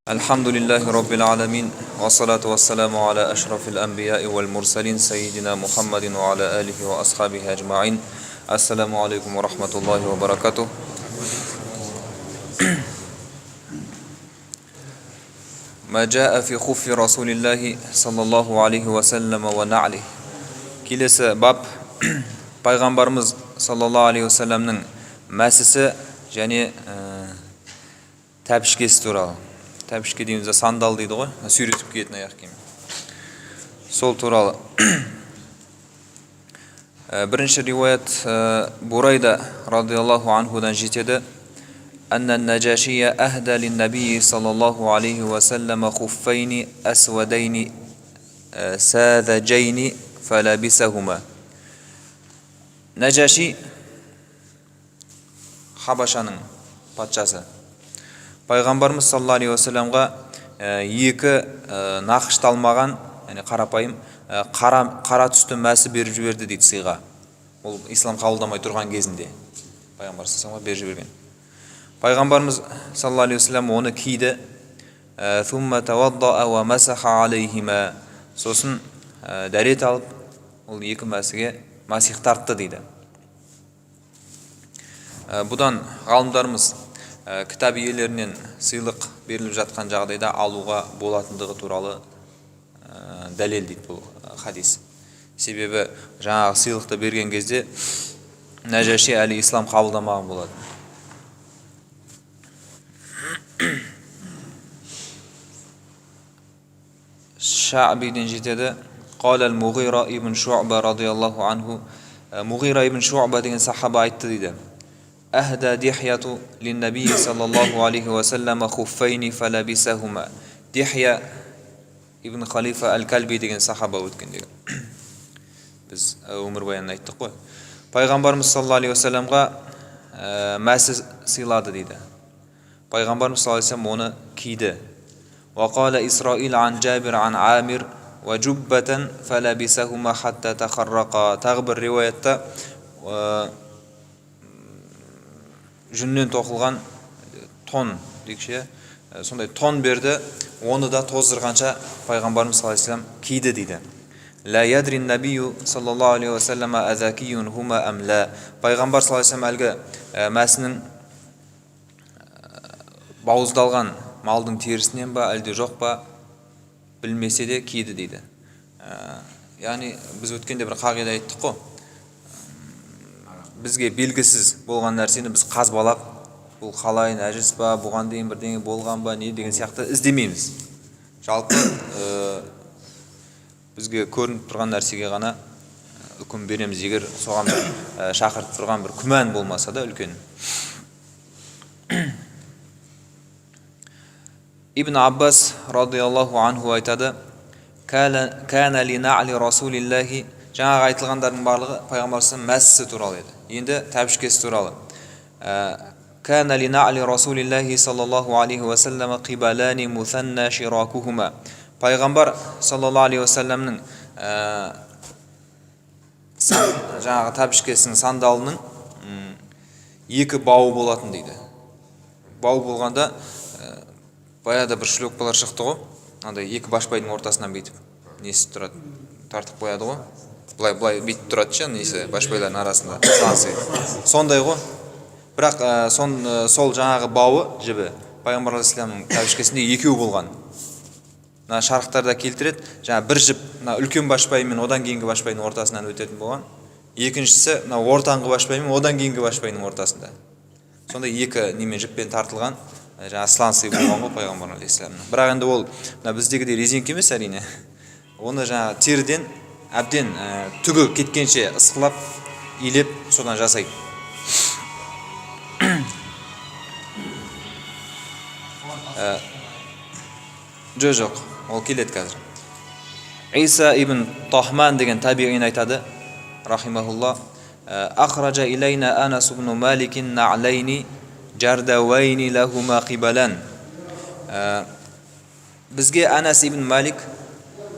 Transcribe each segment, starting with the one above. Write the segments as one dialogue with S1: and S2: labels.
S1: Alhamdulillahi Rabbil Alamin, wa salatu wa salamu ala ashrafil anbiya'i wal mursalin, Sayyidina Muhammadin wa ala alihi wa ashabihi ajma'in. Assalamu alaikum wa rahmatullahi wa barakatuh. Ma jaa fi khuffi Rasulillahi sallallahu alaihi wa sallam wa na'li. Келесі бап пайғамбарымыз саллаллаху алейхи ва салламның мәсісі және тәпішкесі туралы. Тәпішке дейміз, сандал дейді ғой, сүйретіп киетін аяқ киім. Сол туралы. Бірінші риуаят Бурайда радиаллаху анхудан жетеді. Анна наджашия ахда лин-набии саллаллаху алейхи ва саллама хуффайни асвадайни сададжайни фалабисахума. Наджаши Хабашаның патшасы. Пайғамбарымыз саллаллаху алейхи ва салламға екі нақышталмаған, яғни қарапайым қара түсті мәсі беріп жіберді дейді сыйға. Ол ислам қабылдамай тұрған кезінде пайғамбар саллаллаху алейхи ва салламға беріп жіберген. Пайғамбарымыз саллаллаху алейхи ва саллам оны киді. Thumma tawadda'a wa masaha alayhima. Сосын дәрет алып, ол екі мәсіге масих тартты дейді. Бұдан ғалымдарымыз кітап иелерінен сыйлық беріліп жатқан жағдайда алуға болатындығы туралы дәлел дейді бұл хадис. Себебі жаңағы сыйлықты берген кезде Нәжаши әлі ислам қабылдамаған болады. Шаъбиден жетеді. Қала Муғира ибн Шуъба радиаллаху анху. Муғира ибн Шуъба деген сахаба айтты дейді. Ахда Дихьяту лин-набии саллаллаху алейхи ва саллама хуффайни фалабисахума. Дихья ибн Халифа аль-Кальби деген сахаба өткендегі. Біз өмірбаянын айттық қой. Пайғамбарымыз саллаллаху алейхи ва салламға мәсі сыйлады дейді. Пайғамбарымыз саллаллаху алейхи ва саллам оны киді. Ва қала Исраил ан Джабир ан Амир ва джуббатан фалабисахума хатта тахаррақа. Тағы бір риуаятта жүннен тоқылған тон дейікше, сондай тон берді, оны да тоздырғанша пайғамбарымыз саллаллаху алейхи ва саллям киді дейді. Ла ядрин набию саллаллаху алейхи ва саллама азакиюн хума ам ла. Пайғамбар саллаллаху алейхи ва саллям әлгі мәсінің бауыздалған малдың терісінен ба, әлде жоқ па білмесе де киді дейді. Яғни біз өткенде бір қағида айттық қой. Бізге белгісіз болған нәрсені біз қазбалап, бұл қалай, нәжіс па, бұған дейін бірдеңе болған ба, не деген сияқты іздемейміз. Жалпы бізге көрініп тұрған нәрсеге ғана үкім береміз, егер соған шақыртып тұрған бір күмән болмаса да үлкен. Ибн Аббас радиаллаху анху айтады. Кана ли на'ли расулиллахи. Жаңағы айтылғандардың барлығы пайғамбарымыздың мәсісі туралы еді. Енді тәпішкесі туралы. Кана ли на'ли расулиллахи саллаллаху алейхи ва саллама қибалани мутанна ширакухума. Пайғамбар саллаллаху алейхи ва салламның жаңағы тәпішкесінің сандалының екі бауы болатын дейді. Бау болғанда баяда бір шлёкпалар шықты ғой. Андай екі башпайдың ортасынан бейтіп несі тұрады, тартып қояды ғой. Былай бейтіп тұрады ше, несі башпайлардың арасында. Сондай ғой. Бірақ сол жаңағы бауы жібі пайғамбар алейхиссаламның тәпішкесінде екеу болған. Шарықтарда келтіреді. Жаңа бір жіп үлкен башпай мен одан кейінгі башпайдың ортасынан өтетін болған. Екіншісі ортаңғы башпай мен одан кейінгі башпайдың ортасында. Сондай екі немен жіппен тартылған жаңа сланцы болған ғой пайғамбар алейхиссаламның. Бірақ енді ол біздегідей резинка емес әрине. Оны жаңа теріден әбден түгі кеткенше ысқылап, илеп, содан жасайды. Жоқ, ол келеді қазір. Иса ибн Тахман деген табиғин айтады, рахимахулла. Ахраджа илайна Анас ибн Маликин на'лайни жардавайни лахума қибалан. Бізге Анас ибн Малик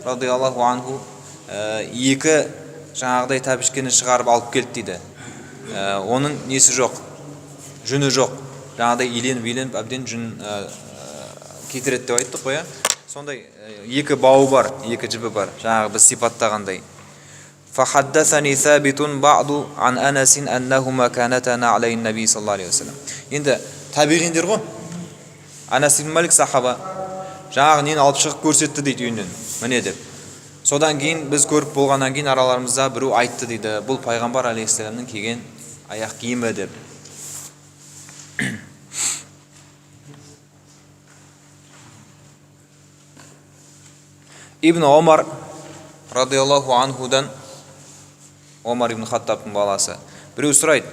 S1: радиаллаху анху екі жаңағыдай тәбішкені шығарып алып келді дейді. оның несі жоқ, жүні жоқ. Жаңағыдай иленіп әбден жүн кетіреді деп айттық қой. Сондай екі бауы бар, екі жібі бар. Жаңағы біз сипаттағандай. فحدثني ثابت بعض عن أنس أنهما كانتا على النبي صلى الله عليه وسلم. Енді табиғиндер ғой. Анас ибн Малик сахаба. Жаңағы нені алып шығып көрсетті дейді үйінен. Міне деп. Содан кейін біз көріп болғаннан кейін араларымызда біреу айтты дейді. Бұл пайғамбар алейхиссаламның киген аяқ киімі деп. Ибн Омар радиаллаху анхудан, Омар ибн Хаттабтың баласы, біреу сұрайды: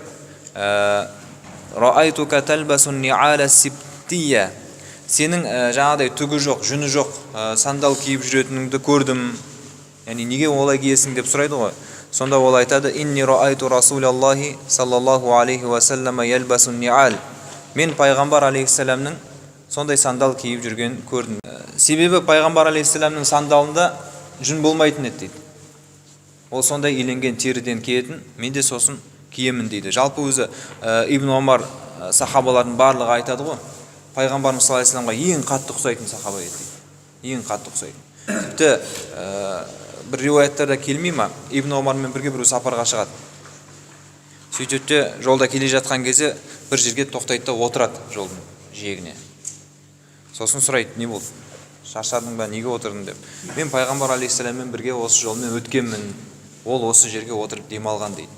S1: Раайтука талбасу ни'ала сиптия. Сенің жаңағыдай түгі жоқ, жүні жоқ, сандал киіп жүретініңді көрдім. Яғни неге олай киесің деп сұрайды ғой. Сонда ол айтады: Инни раайту Расулаллахи саллаллаху алейхи ва саллама ялбасу ни'ал. Мен пайғамбар алейхиссаламның сондай сандал киіп жүрген көрдім. Себебі пайғамбар алейхиссаламның сандалында жүн болмайтын еді дейді. Ол сондай иленген теріден киетін, мен де сосын киемін дейді. Жалпы өзі Ибн Омар сахабалардың барлығы айтады ғой, пайғамбарымыз саллаллаху алейхи вассаламға ең қатты ұқсайтын сахаба еді дейді. Ең қатты ұқсайтын. Тіпті бір риуаяттарда келмей ма, Ибн Омармен бірге біреу сапарға шығады. Сөйтеді де жолда келе жатқан кезде бір жерге тоқтайды да отырады жолдың жиегіне. Сосын сұрайды: не болды? Шаршадың ба, неге отырдың деп. Мен пайғамбар алейхиссаламмен бірге осы жолмен өткенмін. Ол осы жерге отырып демалған дейді.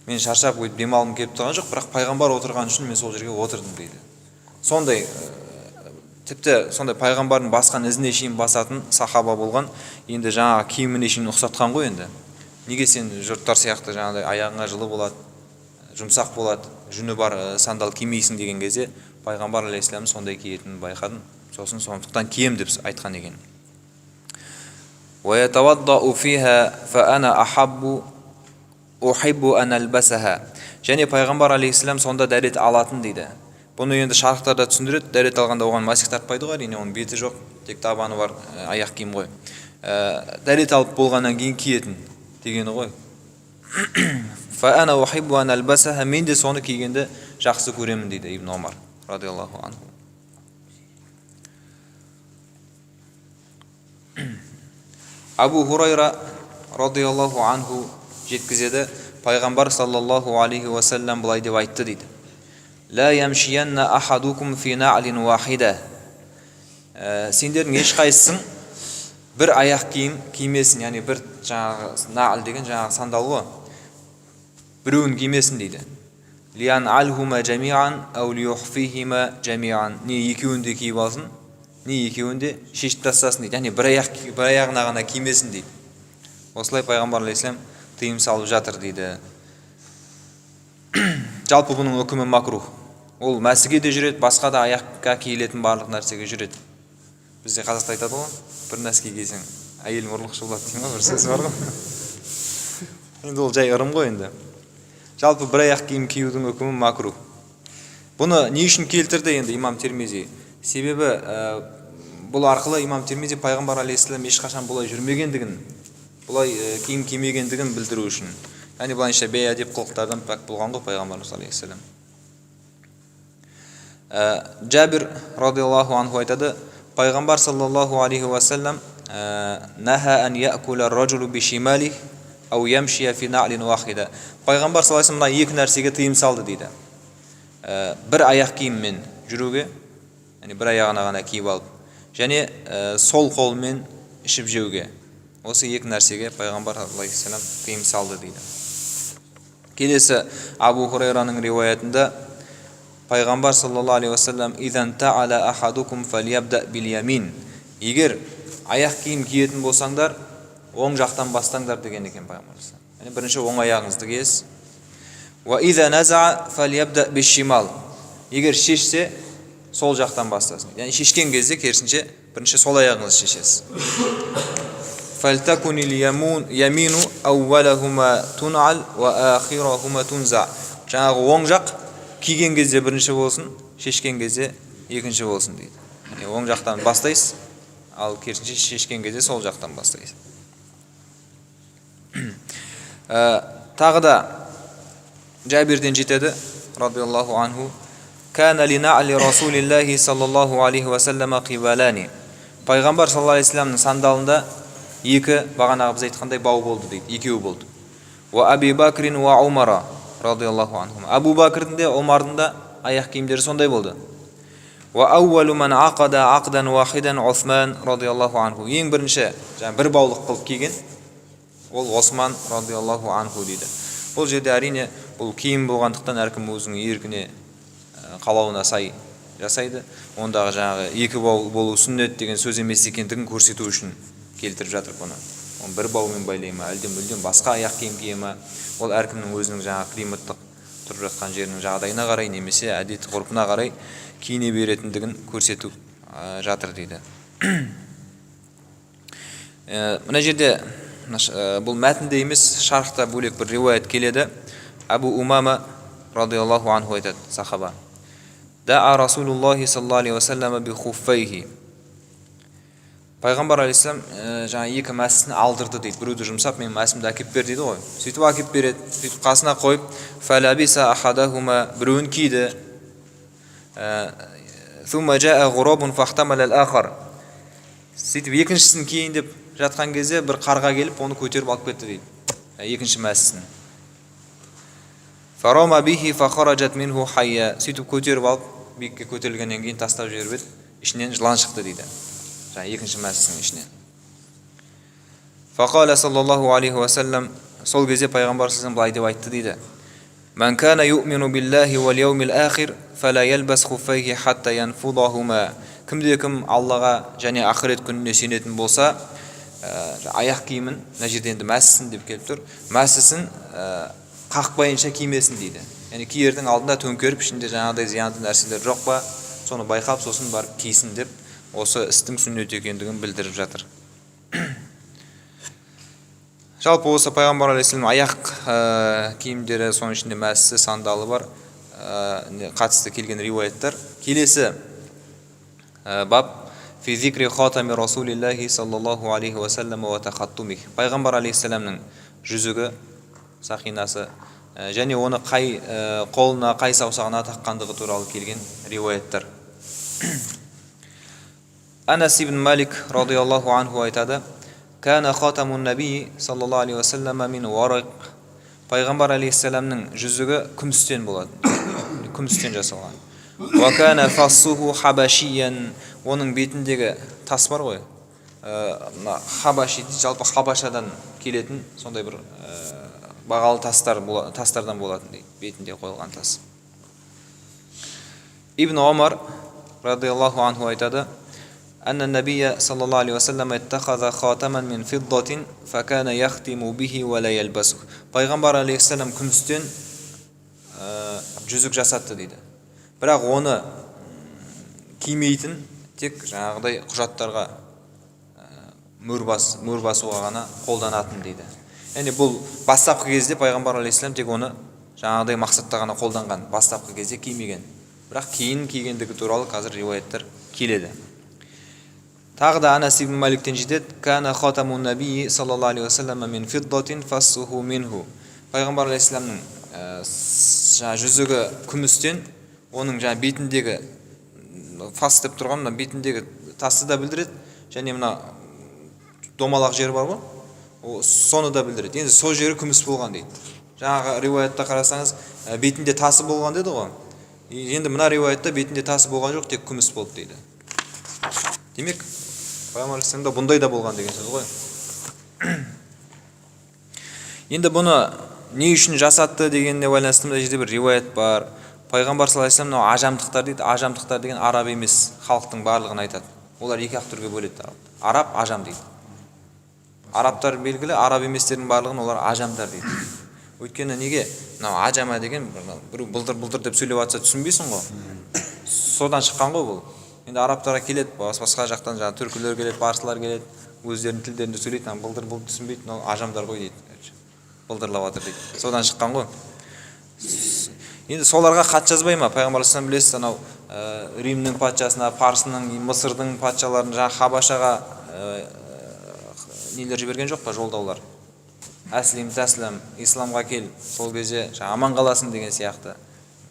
S1: Мен шаршап өйтіп демалғым келіп тұрған жоқ, бірақ пайғамбар отырған үшін мен сол жерге отырдым дейді. Сондай тіпті сондай пайғамбардың басқан ізіне шейін басатын сахаба болған. Енді жаңағы киіміне шейін ұқсатқан ғой енді. Неге сен жұрттар сияқты жаңағыдай аяғыңа жылы болады, жұмсақ болады, жүні бар сандал кимейсің деген кезде пайғамбар алейхиссалам сондай киетінін байқадым. Сосын сондықтан кием деп айтқан екен. وَيَتَوَضَّأُ فِيهَا فَأَنَا أُحِبُّ أَنْ أَلْبَسَهَا. Және пайғамбар алейхиссалам сонда дәрет алатын дейді. Бұны енді шарықтарда түсіндіреді. Дәрет алғанда оған масих тартпайды ғой, әрине, оның беті жоқ, тек табаны бар аяқ киім ғой. Дәрет алып болғаннан кейін киетін дегені ғой. فَأَنَا أُحِبُّ أَنْ أَلْبَسَهَا. Мен де соны кигенді жақсы көремін дейді Ибн Омар радиаллаху анху. Абу Хурайра радиаллаху анху жеткізеді, пайғамбар саллаллаху алейхи ва саллям былай деп айтты дейді: Ла ямшиянна ахадукум фи на'лин вахида. Сендердің ешқайсың бір аяқ киім кимесін, яғни бір жаңағы на'л деген жаңағы сандал ғой, біреуін кимесін дейді. Лиян алхума жамиан ау лиухфихима жамиан. Не екеуін де киіп алсын, не екеуін де шешіп тастасын дейді. Яғни бір аяғына ғана кимесін дейді. Осылай пайғамбар алейхиссалам тыйым салып жатыр дейді. Жалпы бұның үкімі макрух. Ол мәсіге де жүреді, басқа да аяққа киілетін барлық нәрсеге жүреді. Бізде қазақта айтады ғой, бір нәски кисең әйелің ұрлықшы болады деймін ғой, бір сөз бар ғой. Енді ол жай ырым ғой енді. Жалпы бір аяқ киім киюдің үкімі макрух. Бұны не үшін келтірді енді имам Тирмизи? Себебі бұл арқылы имам Тирмизи пайғамбар алейхиссалам ешқашан бұлай жүрмегендігін, бұлай киім кимегендігін білдіру үшін. Яғни бұлайынша бейәдеп қылықтардан пәк болған ғой пайғамбарымыз алейхиссалам. Джабир радиаллаху анху айтады: пайғамбар саллаллаху алейхи ва саллям наха ан яъкула ар-раджулу бишималих ау ямшия фи на'лин вахида. Пайғамбар саллаллаху алейхи ва саллям екі нәрсеге тыйым салды дейді. Бір аяқ киіммен жүруге, яғни бір аяғына ғана киіп алып, және сол қолмен ішіп жеуге. Осы екі нәрсеге пайғамбар алейхиссалам тыйым салды дейді. Келесі Абу Хурайраның риуаятында пайғамбар саллаллаху алейхи ва саллям: "Идан та'ала ахадукум фалябда бил ямин." Егер аяқ киім киетін болсаңдар, оң жақтан бастаңдар деген екен пайғамбар. Яғни бірінші оң аяғыңызды киесіз. "Ва иза наза фалябда бишимал." Егер шешсе, сол жақтан бастасын. Яғни шешкен кезде керісінше бірінші сол аяғыңызды шешесіз. فَلْتَكُنِ الْيَمِينُ أَوَّلَهُمَا تُنْعَلْ وَآخِرَهُمَا تُنْزَعْ. Жаңағы оң жақ киген кезде бірінші болсын, шешкен кезде екінші болсын дейді. Оң жақтан бастайсыз, ал керісінше шешкен кезде сол жақтан бастайсыз. Тағы да Жабирден жетеді радиаллаху анху: "Кана линали Расулиллахи саллаллаху алейхи ва саллама қибалани." Пайғамбар саллаллаху алейхи ва салламның сандалында екі, бағанағы біз айтқандай, бау болды дейді, екеуі болды. "Ва Аби Бакрин ва Умара радиаллаху анхум." Абу Бакрдің де Омардың да аяқ киімдері сондай болды. "Ва аувалу ман ақада ақдан вахидан Усман радиаллаху анху." Ең бірінші бір баулық қылып киген ол Осман радиаллаху анху дейді. Бұл жерде әрине бұл киім болғандықтан әркім өзінің еркіне, қалауына сай жасайды. Ондағы жаңағы екі бау болу сүннет деген сөз емес екендігін көрсету үшін келтіріп жатыр бұны. Оны бір баумен байлай ма, әлде мүлдем басқа аяқ киім кие ма, ол әркімнің өзінің жаңағы климаттық тұрып жатқан жерінің жағдайына қарай немесе әдет ғұрпына қарай киіне беретіндігін көрсету жатыр дейді. Мына жерде бұл мәтінде емес, шархта бөлек бір риуаят келеді. Абу Умама радиаллаху анху айтады, сахаба: "Да'a Расулуллахи саллаллаху алейхи ва саллама би хуффайхи." Пайғамбар алейхиссалам жаңа екі мәсісін алдырды дейді. Біреуді жұмсап, "Мен мәсімді әкеп бер" дейді ғой. Сөйтіп әкеп береді. Сөйтіп қасына қойып, "Фалабиса ахадахума", біреуін киді. "Сумма жаа гурабун фахтамал ал-ахар." Сөйтіп екіншісін киейін деп жатқан кезде бір қарға келіп, оны көтеріп алып кетті дейді. Екінші мәсісін. "Фарама бихи фахараджат минху хайя." Сөйтіп көтеріп алып, биікке көтерілгеннен кейін тастап жіберіп еді, ішінен жылан шықты дейді. Екінші мәсісінің ішінен. Фақала саллаллаху алейхи ва саллам, сол кезде пайғамбар саллаллаху былай деп айтты дейді: "Ман кана юъмину биллахи вал яумил ахир фала ялбас хуффайхи хатта янфудахума." Кімде-кім Аллаға және ақырет күніне сенетін болса, аяқ киімін, мына жерде енді мәсісін деп келіп тұр, мәсісін қақпайынша кимесін дейді. Яғни киердің алдында төңкеріп, ішінде жаңағыдай зиянды нәрселер жоқ па, соны байқап, сосын барып кисін деп осы істің сүннет екендігін білдіріп жатыр. Жалпы осы пайғамбар алейхиссалам аяқ киімдері, соның ішінде мәсісі, сандалы бар қатысты келген риуаяттар. Келесі баб фи зикри хатами Расулиллахи саллаллаху алейхи ва саллам ва тахаттумих. Пайғамбар алейхиссаламның жүзігі, сақинасы және оны қай қолына, қай саусағына таққандығы туралы келген риуаяттар. Анас ибн Малик радиаллаху анху айтады: "Кана хатамун наби саллаллаху алейхи ва саллама мин варак." Пайғамбар алейхиссаламның жүзігі күмістен болады, күмістен жасалған. "Ва кана фассуху хабашиян." Оның бетіндегі тас бар ғой, хабаши, жалпы Хабашадан келетін сондай бір бағалы тастардан болатын дейді, бетінде қойылған тас. Ибн Омар радиаллаху анху айтады: "Анна набия саллаллаху алейхи ва саллам иттахаза хатаман мин фиддатин факана яхтиму бихи ва ла ялбасу." Пайғамбар алейхиссалам күмістен жүзік жасатты дейді. Бірақ оны кимейтін, тек жаңағыдай құжаттарға мөр басуға ғана қолданатын дейді. Яғни бұл бастапқы кезде пайғамбар алейхиссалам тек оны жаңағыдай мақсатта ғана қолданған, бастапқы кезде кимеген. Бірақ кейін кигендігі туралы қазір риуаяттар келеді. Тағы да Анас ибн Маликтен жетеді: "Кана хатамун наби саллаллаху алейхи ва саллам мин фиддатин фассуху минху." Пайғамбар алейхиссаламның жүзігі күмістен, оның жаңа бетіндегі фас деп тұрған мына бетіндегі тасты да білдіреді, және мына домалақ жер бар ғой, соны да білдіреді. Енді сол жері күміс болған дейді. Жаңағы риуаятта қарасаңыз, бетінде тасы болған деді ғой. Енді мына риуаятта бетінде тасы болған жоқ, тек күміс болды дейді. Демек, пайғамбар алейхиссаламда бұндай да болған деген сөз ғой. Енді бұны не үшін жасатты дегеніне байланысты мына жерде бір риуаят бар. Пайғамбар саллаллаху алейхи ва саллям ажамдықтар дейді. Ажамдықтар деген араб емес халықтың барлығын айтады. Олар екі ақ түрге бөледі. Араб, ажам дейді. Арабтар белгілі, араб еместердің барлығын олар ажамдар дейді. Өйткені неге? Мынау ажама деген біреу бұлдыр деп сөйлеп жатса түсінбейсің ғой. Содан шыққан ғой бұл. Енді арабтарға келеді, басқа жақтан жаңа түркілер келеді, парсылар келеді, өздерінің тілдерінде сөйлейді, бұлдыр түсінбейді, мынау ажамдар ғой дейді. Бұлдырлап жатыр дейді. Содан шыққан ғой. Енді соларға хат жазбай ма? Пайғамбар алейхиссалам білесіз, анау Римнің патшасына, Парсының, Мысырдың патшаларын жаңа Хабашаға нелер жіберген жоқ па, жолдаулар. әслим тәслім, исламға кел, сол кезде аман қаласың деген сияқты.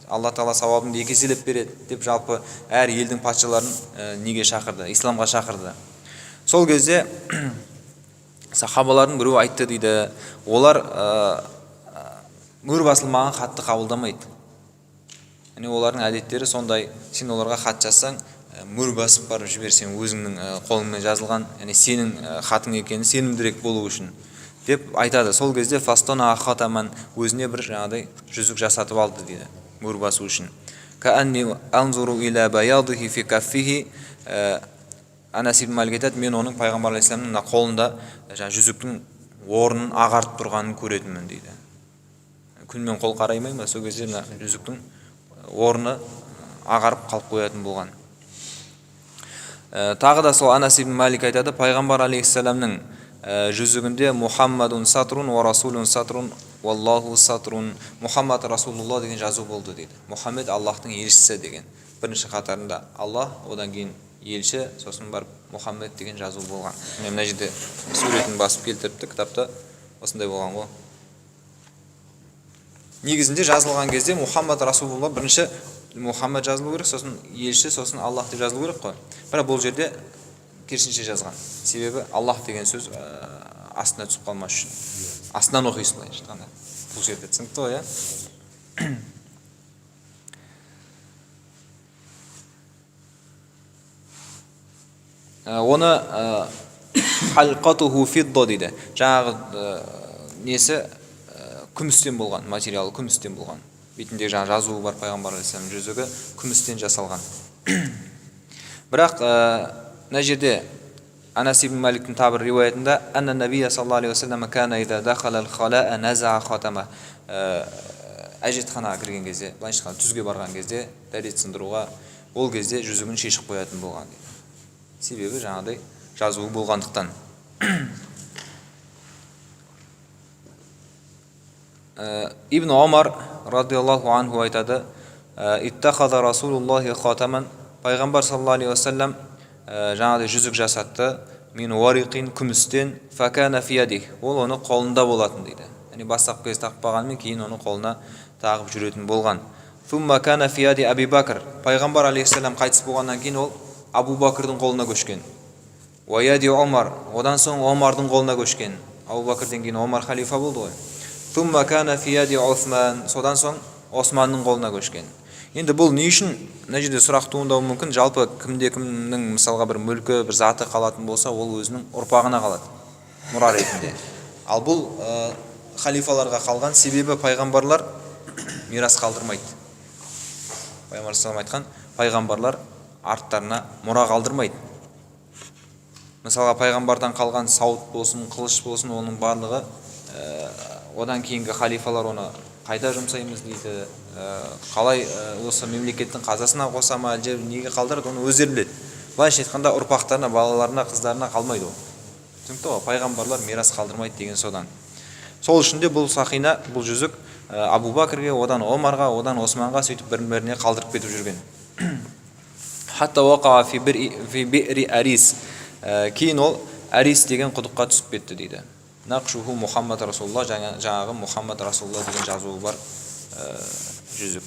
S1: Алла Тағала сауабыңды екі еселеп береді деп жалпы әр елдің патшаларын неге шақырды, исламға шақырды. Сол кезде сахабалардың біреуі айтты дейді, олар мөр басылмаған хатты қабылдамайды. Яғни олардың әдеттері сондай, сен оларға хат жазсаң, мөр басып барып жіберсең, өзіңнің қолыңмен жазылған, яғни сенің хатың екені сенімдірек болу үшін деп айтады. Сол кезде фастона хатаман, өзіне бір жаңағыдай жүзік жасатып алды дейді, мөр басу үшін. Каанни анзуру иля баядихи фи каффихи, Анас ибн Малик айтады, мен оның пайғамбар алейхиссаламның қолында жүзіктің орнын ағартып тұрғанын көретінмін дейді. Күнмен қол қараймай ма, сол кезде жүзіктің орны ағарып қалып қоятын болған. Тағы да сол Анас ибн Малик айтады, пайғамбар алейхиссаламның жүзігінде Мухаммадун сатрун ва расулун сатрун валлаху сатрун, Мухаммад Расулулла деген жазу болды дейді. Мұхаммед Аллахтың елшісі деген. Бірінші қатарында Аллах, одан кейін елші, сосын барып Мұхаммед деген жазу болған. Мен мына жерде суретін басып келтіріпті, кітапта осындай болған ғой. Негізінде жазылған кезде Мұхаммад Расулулла, бірінші Мұхаммед жазылу керек, сосын елші, сосын Аллах деп жазылу керек қой. Бірақ бұл жерде керісінше жазған. Себебі Аллах деген сөз астына түсіп қалмас үшін. Астынан оқисың былайша айтқанда. Бұл жерде түсінікті ғой, Оны халқатуху фидда дейді. Жаңағы несі күмістен болған, материалы күмістен болған. Бетінде жаңа жазуы бар пайғамбар алейхиссалам жүзігі күмістен жасалған. Бірақ мына жерде Анас ибн Маликтің табір риуаятында анна набия саллаллаху алейхи вассалам кана ида дахала ал-халаа наза хатама, әжетханаға кірген кезде, былайша айтқанда түзге барған кезде, дәрет сындыруға, ол кезде жүзігін шешіп қоятын болған дейді. Себебі жаңағыдай жазуы болғандықтан. Ибн Омар радиаллаху анху айтады, иттахаза Расулуллахи хатаман, пайғамбар саллаллаху алейхи вассалам жаңағыдай жүзік жасатты, мин уариқин, күмістен, факана фиядих, ол оны қолында болатын дейді. Яғни бастапқы кезде тақпағанымен кейін оны қолына тағып жүретін болған. Фумма кана фияди Аби Бакр, пайғамбар алейхиссалам қайтыс болғаннан кейін ол Абу Бакрдың қолына көшкен. Уаяди Омар, одан соң Омардың қолына көшкен. Абу Бакрден кейін Омар халифа болды ғой. Фумма кана фияди Осман, содан соң Османның қолына көшкен. Енді бұл не үшін, мына жерде сұрақ туындауы мүмкін, жалпы кімде-кімнің мысалға бір мүлкі, бір заты қалатын болса, ол өзінің ұрпағына қалады, мұра ретінде. Ал бұл халифаларға қалған, себебі пайғамбарлар мирас қалдырмайды. Пайғамбар салам айтқан, пайғамбарлар арттарына мұра қалдырмайды. Мысалға пайғамбардан қалған сауыт болсын, қылыш болсын, оның барлығы одан кейінгі халифалар оны қайда жұмсаймыз дейді, қалай осы мемлекеттің қазасына қосама, әлде неге қалдырады, оны өздері біледі. Былайша айтқанда ұрпақтарына, балаларына, қыздарына қалмайды ол. Түсінікті ғой, пайғамбарлар мирас қалдырмайды деген содан. Сол үшін де бұл сақина, бұл жүзік Абу Бакрге, одан Омарға, одан Османға сөйтіп бірін-біріне қалдырып кетіп жүрген. Хатта уақаа фи би'ри Арис, кейін ол Арис деген құдыққа түсіп кетті дейді. Нақшуху Мұхаммад Расулулла, жаңағы Мұхаммад Расулулла деген жазуы бар жүзік.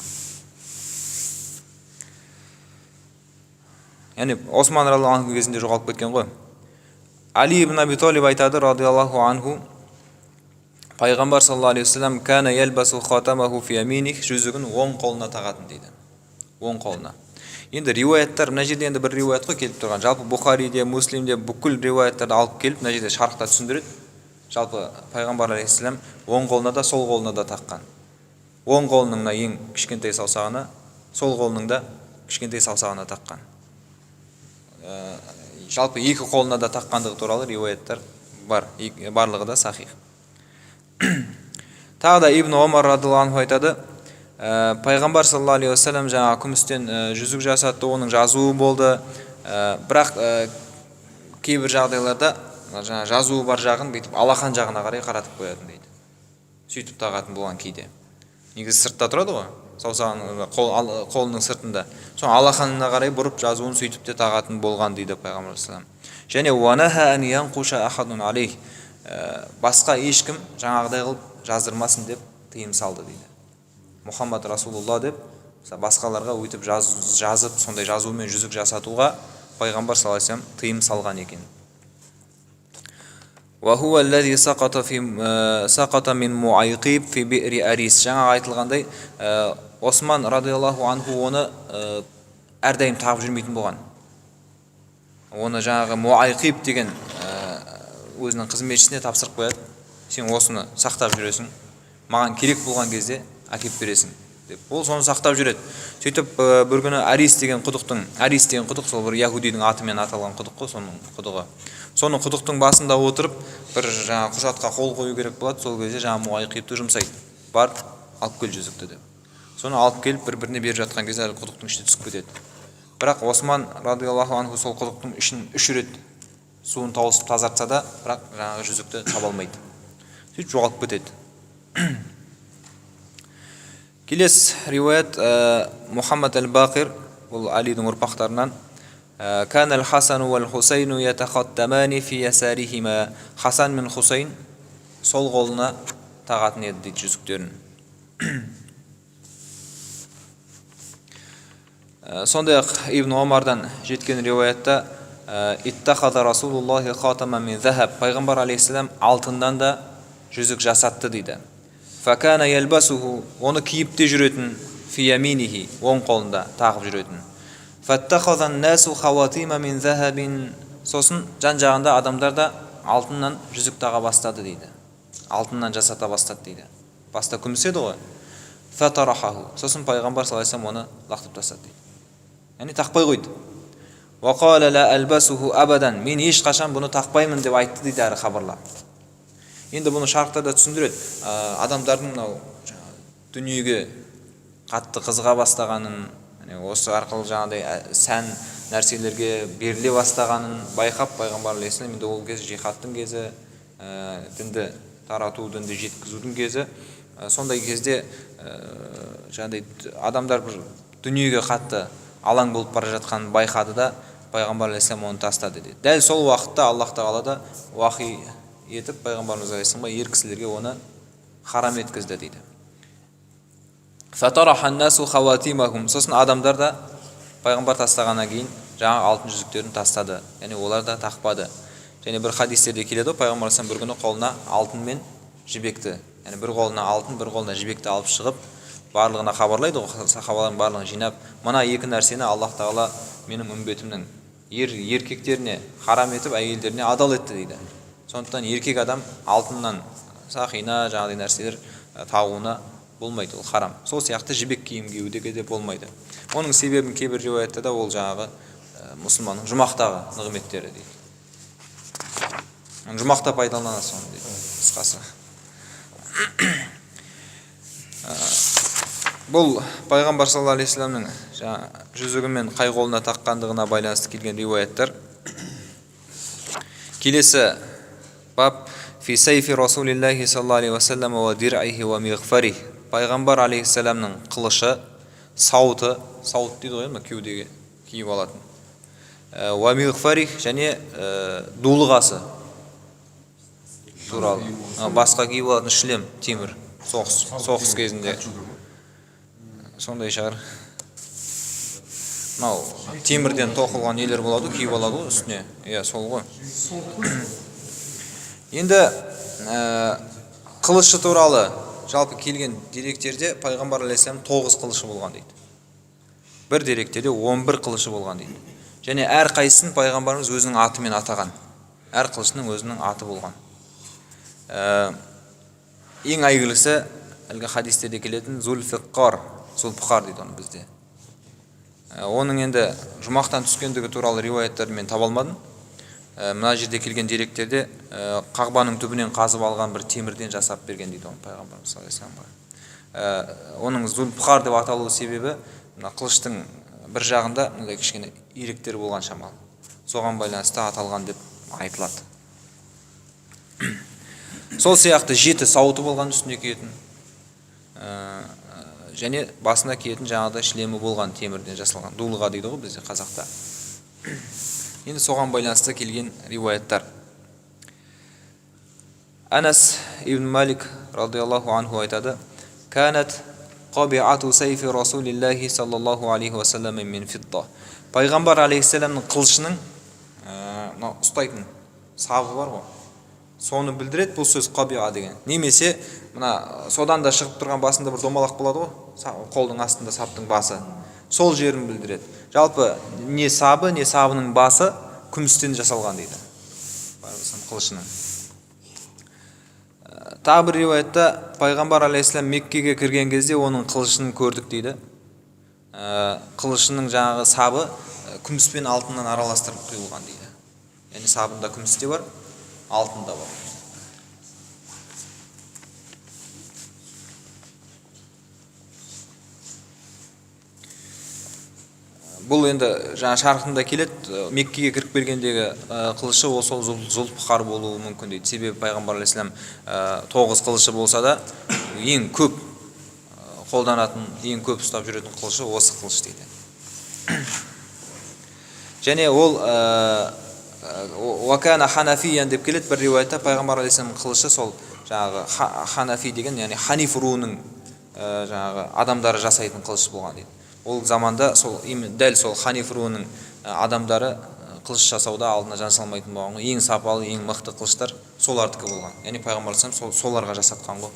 S1: Яғни Осман радиаллаху анху кезінде жоғалып кеткен ғой. Али ибн Аби Талиб айтады радиаллаху анху, пайғамбар саллаллаху алейхи вассалам кана ялбасу хатамаху фи яминих, жүзігін оң қолына тағатын дейді. Оң қолына. Енді риуаяттар, мына жерде енді бір риуаят қой келіп тұрған. Жалпы Бухариде, Муслимде бүкіл риуаяттарды алып келіп, мына жерде шархта түсіндіреді. Жалпы пайғамбар алейхиссалам оң қолына да, сол қолына да таққан. Оң қолының ең кішкентай саусағына, сол қолының да кішкентай саусағына таққан. Жалпы екі қолына да таққандығы туралы риуаяттар бар, барлығы да сахих. Тағы да Ибн Омар радиаллаху анху айтады, пайғамбар саллаллаху алейхи вассалам жаңа күмістен жүзік жасатты, оның жазуы болды. Бірақ кейбір жағдайларда жаңа жазуы бар жағын бүйтіп алақан жағына қарай қаратып қоятын дейді. Сөйтіп тағатын болған кейде. Негізі сыртта тұрады ғой, саусағының қолының сыртында. Соң алақанына қарай бұрып жазуын сөйтіп те тағатын болған дейді пайғамбар саллаллаху алейхи вассалам. Және уанаха ан янқуша ахадун алейх, басқа ешкім жаңағыдай қылып жаздырмасын деп тыйым салды дейді. Мұхаммад Расулулла деп басқаларға өйтіп жазып, сондай жазумен жүзік жасатуға пайғамбар саллаллаху алейхи вассалам тыйым салған екен. وهو الذي سقط من معيقيب في بئر أريس. Жаңа айтылғандай, Осман радиаллаху анху оны әрдайым тағып жүрмейтін болған. Оны жаңағы Муайқиб деген өзінің қызметшісіне тапсырып қояды. Сен осыны сақтап жүресің, маған керек болған кезде әкеп бересің деп. Ол соны сақтап жүреді. Сөйтіп бір күні Арис деген құдық, сол бір яһудидің атымен аталған құдық қой, соның құдығы. Соның құдықтың басында отырып, бір жаңа құжатқа қол қою керек болады. Сол кезде жаңа Муайқибті жұмсайды. Бар, алып кел жүзікті деп. Соны алып келіп бір-біріне беріп жатқан кезде құдықтың ішіне түсіп кетеді. Бірақ Осман радиаллаху анху сол құдықтың ішін 3 рет суын тауысып тазартса да, бірақ жаңағы жүзікті таба алмайды. Сөйтіп жоғалып кетеді. Келесі риуаят Мұхаммад әл-Бақир, бұл Алидің ұрпақтарынан. Кан әл-Хасан уәл-Хусайну ятақаттамани фи ясарихима. Хасан мен Хусайн сол қолына тағатын еді дейді жүзіктерін. Сондай-ақ Ибн Омардан жеткен риуаятта иттахада Расулуллахи хатаман мин захаб. Пайғамбар алейхиссалам алтыннан да жүзік жасатты дейді. Факана ялбасуху, оны киіп те жүретін, фи яминихи, оң қолында тағып жүретін. Фаттахадан насу хаватима мин захабин. Сосын жан-жағында адамдар да алтыннан жүзік таға бастады дейді. Алтыннан жасата бастады дейді. Баста күміс еді ғой. Фатарахаху. Сосын пайғамбар саллаллаху алейхи вассалам оны лақтырып тастады дейді. Яғни тақпай қойды. Вақала ла албасуху абадан. Мен ешқашан бұны тақпаймын деп айтты дейді әрі хабарлар. Енді бұны шарықтарда түсіндіреді. Адамдардың дүниеге қатты қызыға бастағанын, осы арқылы жаңағыдай сән нәрселерге беріле бастағанын байқап, пайғамбар алейхиссалам енді ол кез жихадтың кезі, дінді тарату, дінді жеткізудің кезі. Сондай кезде жаңағыдай адамдар бір дүниеге қатты алаң болып бара жатқанын байқады да, пайғамбар алейхиссалам оны тастады дейді. Дәл сол уақытта Аллах тағала да уахи етіп пайғамбарымыз алейхиссаламға ер кісілерге оны харам еткізді дейді. Фатараханнасу хаватимахум. Сосын адамдар да пайғамбар тастағаннан кейін жаңа алтын жүзіктерін тастады. Яғни олар да тақпады. Және бір хадистерде келеді, пайғамбар алейхиссалам бір күні қолына алтын мен жібекті, яғни бір қолына алтын, бір қолына жібекті алып шығып, барлығына хабарлайды, сахабалардың барлығын жинап, мына екі нәрсені Аллах тағала менің үмбетімнің еркектеріне харам етіп, әйелдеріне адал етті дейді. Сондықтан еркек адам алтыннан сақина жаңағыдай нәрселер тағуына болмайды, ол харам. Сол сияқты жібек киім киюге де болмайды. Оның себебін кейбір риуаятта да ол жаңағы мұсылманның жұмақтағы нығметтері дейді. Жұмақта пайдаланасың оны дейді, қысқасы. Бұл пайғамбар саллаллаху алейхи вассаламның жүзігімен қай қолына таққандығына байланысты келген риуаяттар. Келесі баб фи сайфи Расулиллахи саллаллаху алейхи вассалам ва дир'ихи ва мигфарих. Пайғамбар алейхиссаламның қылышы, сауыт дейді ғой, кеудеге киіп алатын. Ва мигфарих және дулығасы туралы. Басқа киіп алатын шлем, темір, соғыс кезінде. Сондай шығар. Мынау темірден тоқылған нелер болады, киіп алады ғой үстіне. Иә, сол ғой. Енді қылышы туралы жалпы келген деректерде пайғамбар алейхиссалам 9 қылышы болған дейді. Бір деректерде 11 қылышы болған дейді. Және әр қайсысын пайғамбарымыз өзінің атымен атаған. Әр қылышының өзінің аты болған. Ең әйгілісі әлгі хадистерде келетін Зульфиқар дейді оны бізде. Оның енді жұмақтан түскендігі туралы риуаяттарды мен таба алмадым. Мына жерде келген деректерде қағбаның түбінен қазып алған бір темірден жасап берген дейді оны пайғамбарымыз саллаллаху алейхи вассаламға. Оның Зульфиқар деп аталу себебі мына қылыштың бір жағында мындай кішкене иректер болған шамалы. Соған байланысты аталған деп айтылады. Сол сияқты 7 сауыты болған үстіне киетін. Және басына киетін жаңағыдай шлемі болған темірден жасалған. Дулыға дейді ғой бізде қазақта. Енді соған байланысты келген риуаяттар. Анас ибн Малик радиаллаху анху айтады: "Канат қабиату сайфи Расулиллахи саллаллаху алейхи вассалам мин фидда." Пайғамбар алейхиссаламның қылышының ұстайтын сабы бар ғой. Соны білдіреді бұл сөз қабиа деген. Немесе мына содан да шығып тұрған басында бір домалақ болады ғой, қолдың астында саптың басы. Сол жерін білдіреді. Жалпы не сабы, не сабының басы күмістен жасалған дейді. Қылышының. Тағы бір риуаятта пайғамбар алейхиссалам Меккеге кірген кезде оның қылышын көрдік дейді. Қылышының жаңағы сабы күміс пен алтыннан араластырып құйылған дейді. Яғни сабында күміс те бар, алтын да бар. Бұл енді жаңа шархында келеді, Меккеге кіріп бергендегі қылышы ол сол Зулфиқар болуы мүмкін дейді. Себебі пайғамбар алейхиссалам 9 қылышы болса да ең көп қолданатын, ең көп ұстап жүретін қылышы осы қылыш дейді. Және ол уакана ханафиян деп келеді бір риуаятта, пайғамбар алейхиссаламның қылышы сол жаңағы ханафи деген, яғни ханиф руының жаңағы адамдары жасайтын қылыш болған дейді. Ол заманда сол дәл сол ханиф руының адамдары қылыш жасауда алдына жан салмайтын болған ғой. Ең сапалы, ең мықты қылыштар солардікі болған. Яғни пайғамбар алейхиссалам соларға жасатқан ғой.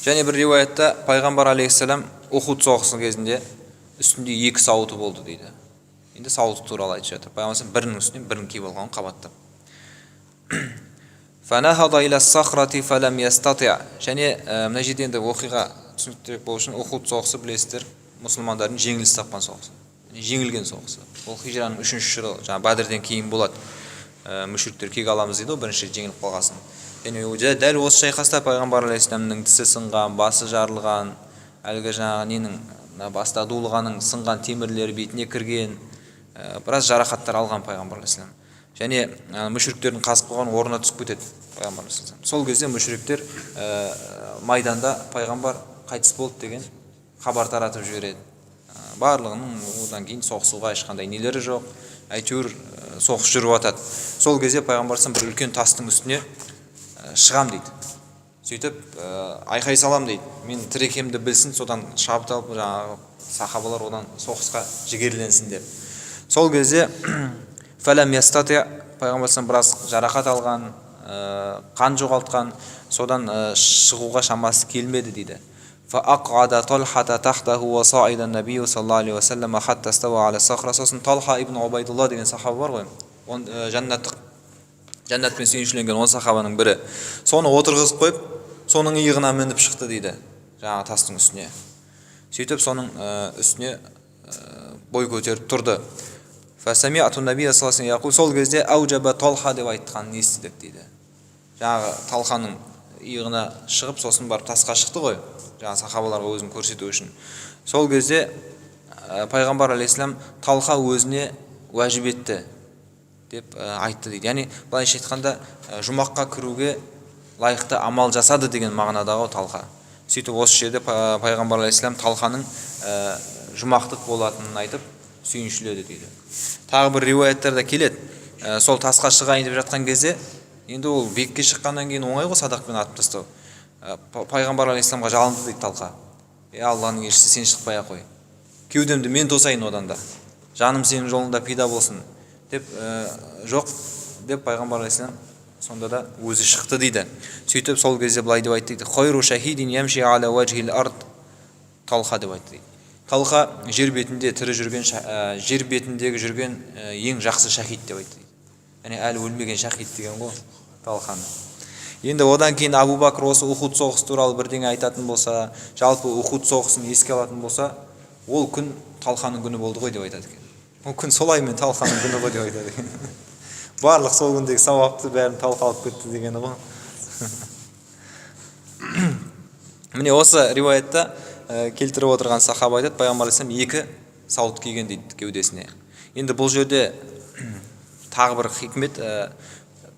S1: Және бір риуаятта пайғамбар алейхиссалам Ухуд соғысы кезінде үстінде 2 сауыты болды дейді. Енді сауыты туралы айтып жатыр. Пайғамбар бірінің үстінен бірін киіп алған қабаттап. Фанахада иля сахрати фалам ястати'. Және мына жерде енді оқиға түсініктірек болу үшін Ухуд соғысы білесіздер, мұсылмандардың жеңіліс тапқан соғысы. Жеңілген соғысы. Ол хижраның 3-ші жылы, жаңа Бәдірден кейін болады. Мүшриктер кек аламыз дейді, бірінші жеңіліп қалғасын. Және дәл осы шайқаста пайғамбар алейхиссаламның тісі сынған, басы жарылған, әлгі жаңағы ненің баста дулығаның сынған темірлері бетіне кірген, біраз жарақаттар алған пайғамбар алейхиссалам. Және мүшриктердің қасып қалған орнына түсіп кетеді пайғамбар алейхиссалам. Сол кезде мүшриктер майданда пайғамбар қайтыс болды деген хабар таратып жібереді. Барлығының одан кейін соғысуға ешқандай нелері жоқ. Әйтеуір соғыс жүріп жатады. Сол кезде пайғамбар бір үлкен тастың үстіне шығам дейді. Сөйтіп айқай салам дейді. Мен тірі екенімді білсін, содан шабыт алып жаңағы сахабалар одан соғысқа жігерленсін деп. Сол кезде фалам ястати' пайғамбар біраз жарақат алған, қан жоғалтқан, содан шығуға шамасы келмеді дейді. Фаақада Талхата тахтаху ва саида набию саллаллаху алейхи ва саллам хатта става аля сахра. Сосын Талха ибн Убайдулла деген сахаба бар ғой. Он жәннатпен сүйіншіленген 10 сахабаның бірі. Соны отырғызып қойып, соның иығына мініп шықты дейді, жаңағы тастың үстіне. Сөйтіп соның үстіне бой көтеріп тұрды. Фасамиату набия саллаллаху алейхи ва саллям. Сол кезде аужаба Талха деп айтқанын естідік дейді. Жаңағы Талханың иығына шығып, сосын барып тасқа шықты ғой, жаңағы сахабаларға өзін көрсету үшін. Сол кезде пайғамбар алейхиссалам Талха өзіне уәжіп етті деп айтты дейді. Яғни былайша айтқанда жұмаққа кіруге лайықты амал жасады деген мағынадағы Талха. Сөйтіп осы жерде пайғамбар алейхиссалам Талханың жұмақтық болатынын айтып сүйіншіледі дейді. Тағы бір риуаяттарда келеді. Сол тасқа шығайын деп жатқан кезде, енді ол бекке шыққаннан кейін оңай ғой садақпен атып тастау. Пайғамбар алейхиссаламға жалынды дейді Талха. Алланың елшісі, сен шықпай ақ қой. Кеудемді мен тосайын одан да. Жаным сенің жолында пида болсын деп жоқ деп пайғамбар алейхиссалам сонда да өзі шықты дейді. Сөйтіп сол кезде былай деп айтты дейді. Хойру шахидин ямши аля ваджхил ард. Талха деп айтты дейді. Талха жер бетінде тірі жүрген, жер бетіндегі жүрген ең жақсы шахид деп айтты дейді. Яғни әлі өлмеген шахид деген ғой Талханы. Енді одан кейін Абу Бакр осы Ухуд соғысы туралы бірдеңе айтатын болса, жалпы Ухуд соғысын еске алатын болса, ол күн Талханың күні болды ғой деп айтады екен. Ол күн солай мен Талханың күні ғой деп айтады екен. Барлық сол күндегі сауапты бәрін Талха алып кетті дегені ғой. Міне осы риуаятта келтіріп отырған сахаба айтады, пайғамбар алейхиссалам 2 сауыт киген дейді кеудесіне. Енді бұл жерде тағы бір хикмет,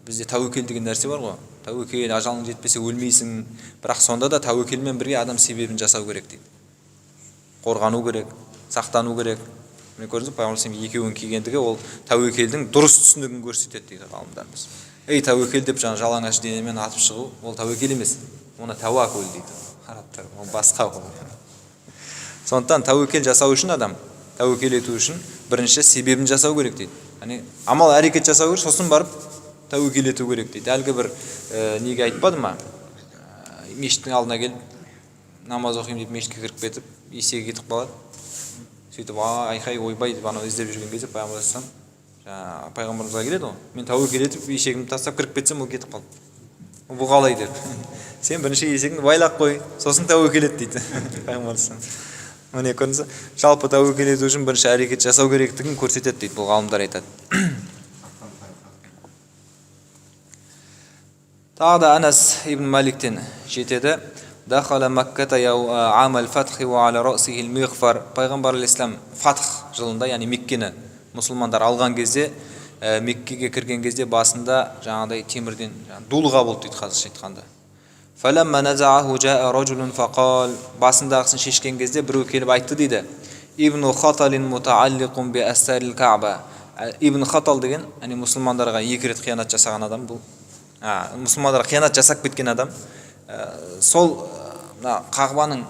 S1: бізде тәуекел деген нәрсе бар ғой. Тәуекел, ажалың жетпесе өлмейсің, бірақ сонда да тәуекелмен бірге адам себебін жасау керек дейді. Қорғану керек, сақтану керек. міне көрдіңіз ба, пайғамбар екеуінің кигендігі ол тәуекелдің дұрыс түсінігін көрсетеді дейді ғалымдарымыз. Тәуекел деп жаңа жалаңаш денемен атып шығу, ол тәуекел емес, оны тәуакул дейді арабтар, ол басқа ол. Сондықтан тәуекел жасау үшін адам, тәуекел ету үшін бірінші себебін жасау керек дейді. Яғни амал әрекет жасау керек, сосын барып тәуекел ету керек дейді. Әлгі бір неге айтпады ма? Мешіттің алдына келіп намаз оқимын деп мешітке кіріп кетіп, есеге кетіп қалады. Сөйтіп айқай ойбай деп анау іздеп жүрген кезде пайғамбарымызға келеді ғой. Мен тәуекел етіп есегімді тастап кіріп кетсем, ол кетіп қалды. Бұл қалай деп. Сен бірінші есегіңді байлап қой, сосын тәуекел ет дейді пайғамбарымыз. Міне көрдіңіз, жалпы тәуекел ету үшін бірінші әрекет жасау керектігін көрсетеді дейді, бұл ғалымдар айтады. Тағы да Анас ибн Маликтен жетеді. Дахала Макката амал фатхи ва аля расихил мигфар. Пайғамбар алейхиссалам фатх жылында, яғни Меккені мұсылмандар алған кезде, Меккеге кірген кезде басында жаңағыдай темірден дулыға болды дейді қазақша айтқанда. Фаламма назааху жаа ражулун фақал. Басындағысын шешкен кезде біреу келіп айтты дейді. Ибн Хаталин мутааллиқун би астарил Каба. Ибн Хатал деген, яғни мұсылмандарға екі рет қиянат жасаған адам бұл. Мұсылмандарға қиянат жасап кеткен адам. Сол Қағбаның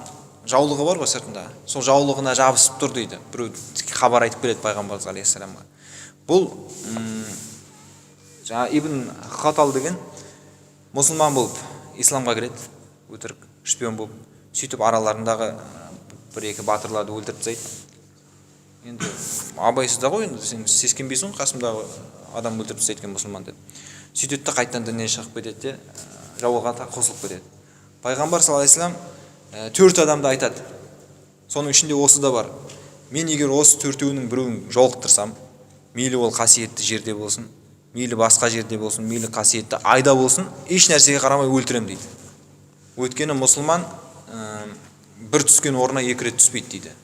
S1: жаулығы бар ғой сыртында, сол жаулығына жабысып тұр дейді. Біреу хабар айтып келеді пайғамбар алейхиссаламға. Бұл жаңа Ибн Хатал деген мұсылман болып исламға кіреді, өтірік шпион болып, сөйтіп араларындағы бір-екі батырларды өлтіріп тастайды. Енді абайсызда ғой, енді сен сескенбейсің, қасымдағы адам өлтіріп тастайды екен мұсылман деп. Сөйтеді де қайтадан діннен шығып кетеді де жауға қосылып кетеді. Пайғамбар саллаллаху алейхи вассалам 4 адамды айтады. Соның ішінде осы да бар. Мен егер осы 4-інің біреуін жолықтырсам, мейлі ол қасиетті жерде болсын, мейлі басқа жерде болсын, мейлі қасиетті айда болсын, еш нәрсеге қарамай өлтірем дейді. Өйткені мұсылман бір түскен орнына 2 рет түспейді дейді.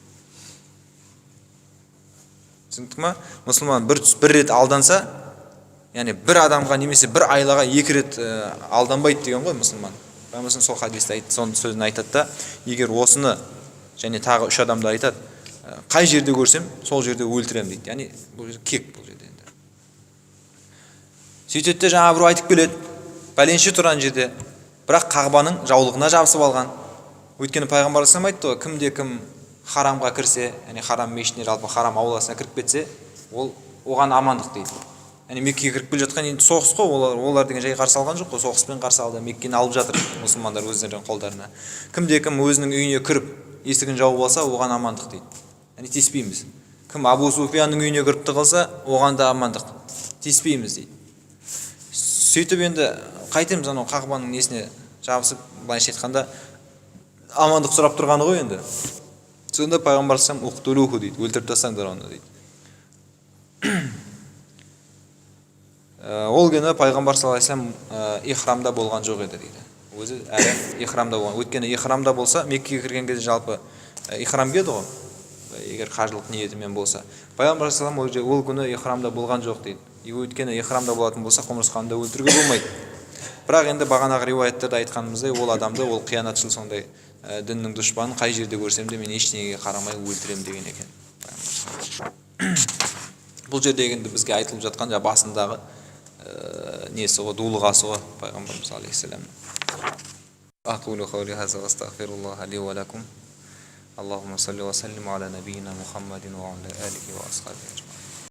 S1: Түсіндік ма? Мұсылман бір рет алданса, яғни бір адамға немесе бір айлаға 2 рет алданбайды деген ғой мұсылман. Пайғамбар сол хадисте айтты, соның сөзін айтады да, егер осыны және тағы 3 адамды айтады, қай жерде көрсем, сол жерде өлтірем дейді. Яғни бұл кек бұл жерде енді. Сөйтеді де жаңа біреу айтып келеді, пәленше тұрған жерде, бірақ Қағбаның жаулығына жабысып алған. Өйткені пайғамбар саллаллаху айтты ғой, кімде-кім харамға кірсе, яғни харам мешітіне, жалпы харам ауласына кіріп кетсе, ол оған амандық дейді. Яғни Меккеге кіріп келе жатқан енді соғыс қой, олар деген жай қарсы алған жоқ қой, соғыспен қарсы алды, Меккені алып жатыр мұсылмандар өздерінің қолдарына. Кімде-кім өзінің үйіне кіріп, есігін жауып алса, оған амандық дейді. Яғни тиіспейміз. Кім Абу Суфиянның үйіне кіріп қалса, оған да амандық. Тиіспейміз дейді. Сөйтіп енді қайтеміз анау Қағбаның несіне жабысып, былайша айтқанда амандық сұрап тұрғаны ғой енді. Сонда пайғамбар саллаллаху алейхи уақытылуху дейді, өлтіріп тастаңдар оны дейді. Ол күні пайғамбар саллаллаху алейхи вассалам ихрамда болған жоқ еді дейді. Өзі әлі ихрамда болған. Өйткені ихрамда болса, Меккеге кірген кезде жалпы ихрам келді ғой. Егер қажылық ниетімен болса, пайғамбар саллаллаху алейхи вассалам ол күні ихрамда болған жоқ дейді. Өйткені ихрамда болатын болса, құмырсқаны өлтіруге болмайды. Бірақ енді бағанағы риуаяттарда айтқанымыздай, ол адамды, ол қиянатшыл сондай діннің дұшпанын қай жерде көрсем де мен ештеңеге қарамай өлтірем деген екен. Бұл жерде енді бізге айтылып жатқан басындағы несі ғой, дулығасы ғой пайғамбарымыз алейхиссалам. Aqulu qawli hadha wa astaghfirullah li wa lakum. Allahumma salli wa sallim ala nabiyyina Muhammadin wa ala alihi wa ashabihi ajma'in.